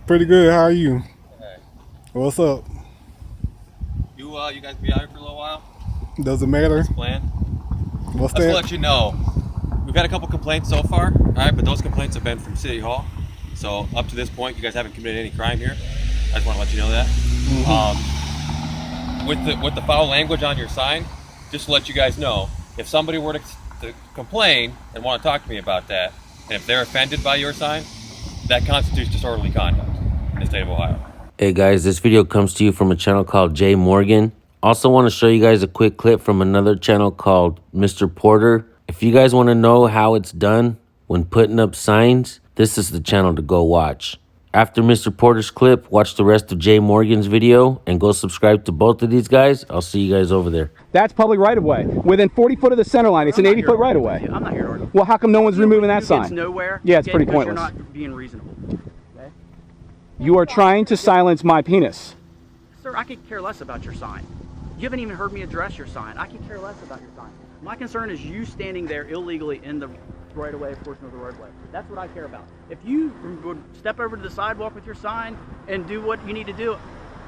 Pretty good. How are you? Hey. What's up? You guys be out here for a little while? Doesn't matter. What's the plan? What's Let's that? let you know. We've had a couple complaints so far, all right, but those complaints have been from City Hall. So up to this point, you guys haven't committed any crime here. I just want to let you know that. With the foul language on your sign, just to let you guys know, if somebody were to complain and want to talk to me about that, and if they're offended by your sign, that constitutes disorderly conduct in the state of Ohio. Hey guys, this video comes to you from a channel called Jay Morgan. Also want to show you guys a quick clip from another channel called Mr. Porter. If you guys want to know how it's done when putting up signs, this is the channel to go watch. After Mr. Porter's clip, watch the rest of Jay Morgan's video and go subscribe to both of these guys. I'll see you guys over there. That's public right-of-way. Within 40 foot of the center line, it's an 80-foot right-of-way. I'm not here to argue. Well, how come no one's removing that sign? It's nowhere. Yeah, it's pretty pointless. You're not being reasonable. Okay? You are trying to silence my penis. Sir, I could care less about your sign. You haven't even heard me address your sign. I could care less about your sign. My concern is you standing there illegally in the right-of-way portion of the roadway. That's what I care about. If you would step over to the sidewalk with your sign and do what you need to do,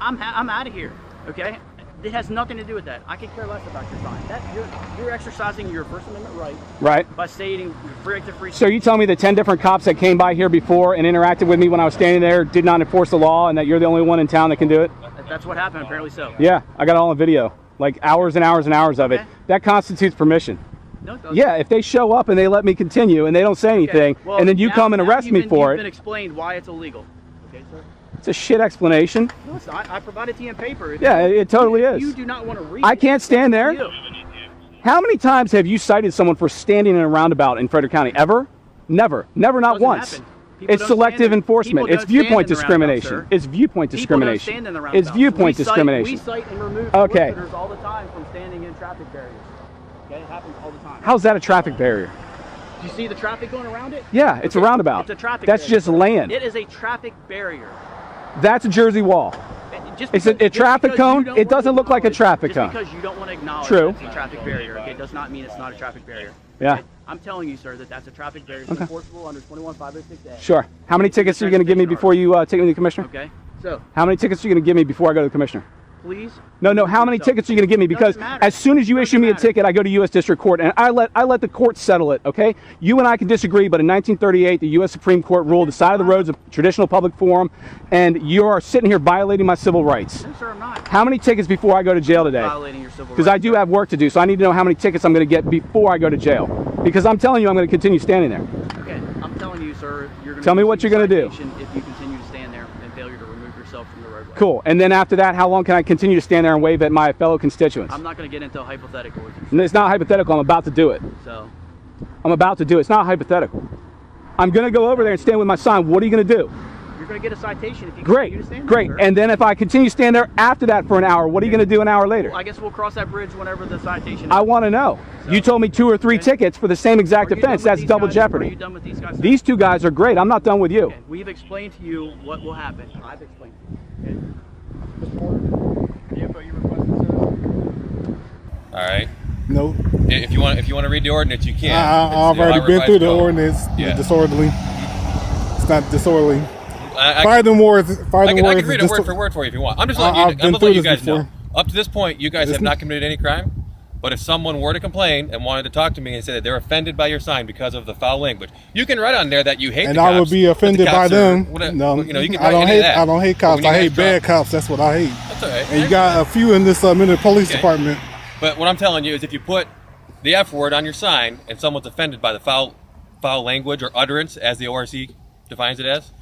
I'm out of here. Okay? It has nothing to do with that. I could care less about your sign. You're exercising your First Amendment right by stating free speech. So you tell me the 10 different cops that came by here before and interacted with me when I was standing there did not enforce the law, and that you're the only one in town that can do it? That's what happened, apparently so. Yeah, I got it all on video. Like hours and hours and hours of it. That constitutes permission. No, it doesn't. Yeah, if they show up and they let me continue and they don't say anything, well, and then you come and arrest me for You've been it. explained why it's illegal. Okay, sir? It's a shit explanation. No, it's not. I provided to you in paper. Yeah, it totally is. You do not want to read I it. can't stand there. How many times have you cited someone for standing in a roundabout in Frederick County? Ever? Never. Never, not once. It's selective enforcement. It's viewpoint discrimination. It's viewpoint discrimination. It's viewpoint discrimination. We cite and remove okay. visitors all the time from standing in traffic barriers. Okay, it happens all the time. How's that a traffic barrier? Do you see the traffic going around it? Yeah, it's a roundabout. It's a traffic That's barrier. just land. It is a traffic barrier. That's a Jersey wall. It's a traffic cone. It doesn't look like a traffic cone. Just because you don't want to acknowledge True. it's a traffic barrier, okay, does not mean it's not a traffic barrier. Yeah. Okay? I'm telling you, sir, that that's a traffic barrier. It's enforceable under 21506A. Sure. How many tickets are you going to give me before you take me to the commissioner? Okay. So. How many tickets are you going to give me before I go to the commissioner? Please. No. How many tickets are you going to give me? Because as soon as you issue me a ticket, I go to U.S. District Court, and I let the court settle it. Okay? You and I can disagree, but in 1938, the U.S. Supreme Court ruled the side of the road is a traditional public forum, and you are sitting here violating my civil rights. No, sir, I'm not. How many tickets before I go to jail today? Violating your civil rights. Because I do have work to do, so I need to know how many tickets I'm going to get before I go to jail. Because I'm telling you, I'm going to continue standing there. Okay. I'm telling you, sir, you're going to tell me what you're going to do if you continue to stand there and failure to remove yourself from the roadway. Cool. And then after that, how long can I continue to stand there and wave at my fellow constituents? I'm not going to get into a hypothetical with you. And it's not hypothetical. I'm about to do it. So. I'm about to do it. It's not hypothetical. I'm going to go over there and stand with my sign. What are you going to do? You're going to get a citation if you Great. continue to stand there. Great. And then if I continue to stand there after that for an hour, what are you going to do an hour later? Well, I guess we'll cross that bridge whenever the citation is. I want to know. So, you told me 2 or 3 tickets for the same exact offense. That's double jeopardy. Are you done with these guys? These 2 guys are great. I'm not done with you. Okay. We've explained to you what will happen. I've explained to you. Okay. Mr. Porter, the info you requested, sir. All right. No. If you want to read the ordinance, you can. I've already been through the ordinance. Yeah. Disorderly. It's not disorderly. I can read it word for for word for you if you want. I'm just letting you guys know. Up to this point, you guys have not committed any crime. But if someone were to complain and wanted to talk to me and say that they're offended by your sign because of the foul language, you can write on there that you hate the cops. And I would be offended by them. No, you can I don't hate cops. I hate bad cops. That's what I hate. That's all right. And you got a few in this Minnesota Police Department. But what I'm telling you is, if you put the F word on your sign and someone's offended by the foul language or utterance, as the ORC defines it as,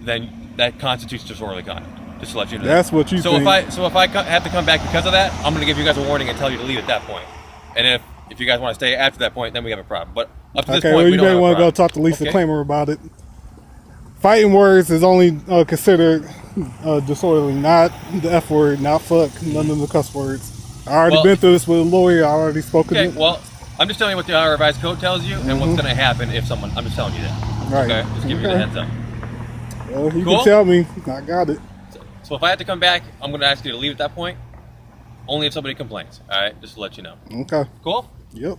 then that constitutes disorderly conduct. Just to let you know. That's what you think. So if I have to come back because of that, I'm going to give you guys a warning and tell you to leave at that point. And if you guys want to stay after that point, then we have a problem. But up to this point, we don't have a problem. Okay, well, you may want to go talk to Lisa Clamer about it. Fighting words is only considered disorderly, not the F word, not fuck, none of the cuss words. I already been through this with a lawyer. I already spoken to. Okay, well, I'm just telling you what the Ohio Revised Code tells you and what's going to happen if someone. I'm just telling you that. Right. Okay, just giving you the heads up. Well, you can tell me. I got it. So if I have to come back, I'm going to ask you to leave at that point. Only if somebody complains. All right, just to let you know. Okay. Cool. Yep.